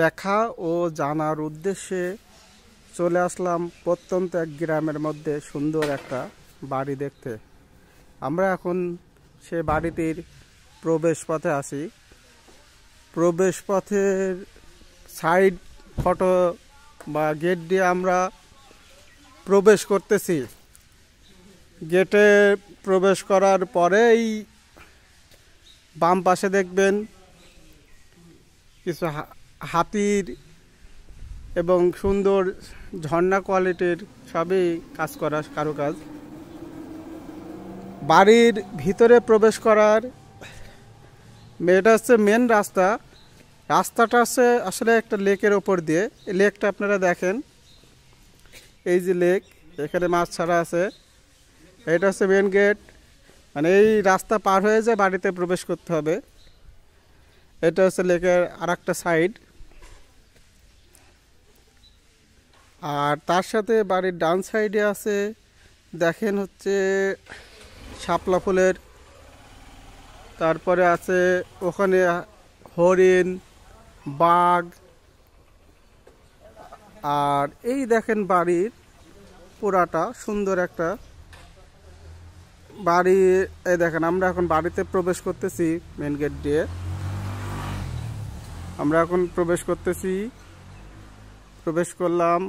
দেখা ও জানার উদ্দেশ্যে চলে আসলাম প্রত্যন্ত এক গ্রামের মধ্যে সুন্দর একটা বাড়ি দেখতে। আমরা এখন সে বাড়িটির প্রবেশ পথে আছি। প্রবেশ পথের সাইড ফটো বা গেট দিয়ে আমরা প্রবেশ করতেছি। গেটে প্রবেশ করার পরেই বাম পাশে দেখবেন কিছু হাতির এবং সুন্দর ঝর্ণা কোয়ালিটির সবই কাজ করা কারুকাজ। বাড়ির ভিতরে প্রবেশ করার এটা হচ্ছে মেন রাস্তা। রাস্তাটা হচ্ছে আসলে একটা লেকের ওপর দিয়ে। এই লেকটা আপনারা দেখেন, এই যে লেক, এখানে মাছ ছাড়া আছে। এটা হচ্ছে মেন গেট, মানে এই রাস্তা পার হয়ে যায় বাড়িতে প্রবেশ করতে হবে। এটা হচ্ছে লেকের আর একটা সাইড। আর তার সাথে বাড়ির ডান সাইডে আছে দেখেন হচ্ছে শাপলা ফুলের, তারপরে আছে ওখানে হরিণ, বাঘ। আর এই দেখেন বাড়ির পুরাটা সুন্দর একটা বাড়ি। এই দেখেন আমরা এখন বাড়িতে প্রবেশ করতেছি মেন গেট দিয়ে। আমরা এখন প্রবেশ করতেছি, প্রবেশ করলাম।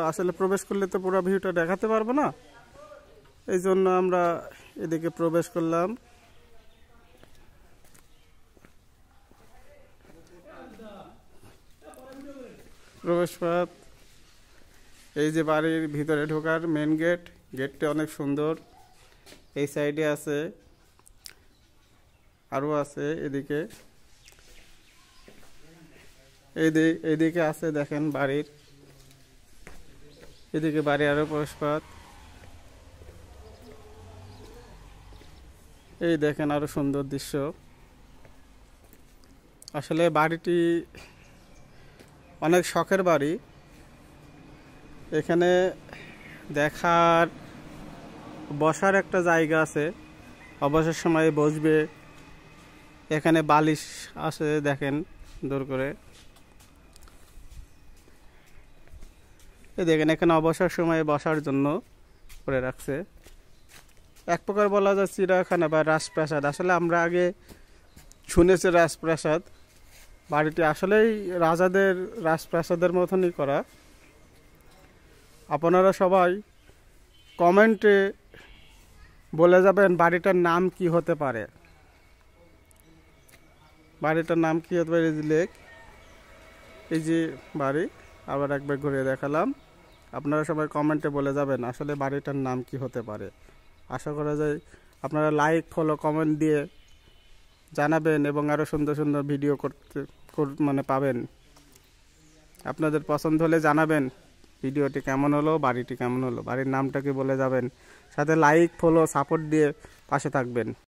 আসলে প্রবেশ করলে তো পুরো ভিউটা দেখাতে পারবো না, এই জন্য আমরা এদিকে প্রবেশ করলাম। প্রবেশ পথ, এই যে বাড়ির ভিতরে ঢোকার মেন গেট। গেটটা অনেক সুন্দর। এই সাইডে আছে, আরও আছে এদিকে, এইদিকে আছে দেখেন বাড়ির, এদিকে বাড়ি আরো প্রবেশ পথ। এই দেখেন আরো সুন্দর দৃশ্য। আসলে বাড়িটি অনেক শখের বাড়ি। এখানে দেখার বসার একটা জায়গা আছে, অবসর সময়ে বসবে। এখানে বালিশ আছে দেখেন সুন্দর করে। এই দেখেন এখানে অবসর সময়ে বসার জন্য করে রাখছে। এক প্রকার বলা যায় চিড়িয়াখানা বা রাজপ্রাসাদ। আসলে আমরা আগে শুনেছি রাজপ্রাসাদ, বাড়িটি আসলেই রাজাদের রাজপ্রাসাদের মতনই করা। আপনারা সবাই কমেন্টে বলে যাবেন বাড়িটার নাম কি হতে পারে। বাড়িটার নাম কি হতে পারে? লেক, এই যে বাড়ি, আবার একবার ঘুরে দেখালাম। আপনারা সবাই কমেন্টে বলে যাবেন আসলে বাড়িটার নাম কি হতে পারে। আশা করা যায় আপনারা লাইক, ফলো, কমেন্ট দিয়ে জানাবেন এবং আরও সুন্দর সুন্দর ভিডিও পাবেন। আপনাদের পছন্দ হলে জানাবেন ভিডিওটি কেমন হলো, বাড়িটি কেমন হলো, বাড়ির নামটাকে বলে যাবেন। সাথে লাইক, ফলো, সাপোর্ট দিয়ে পাশে থাকবেন।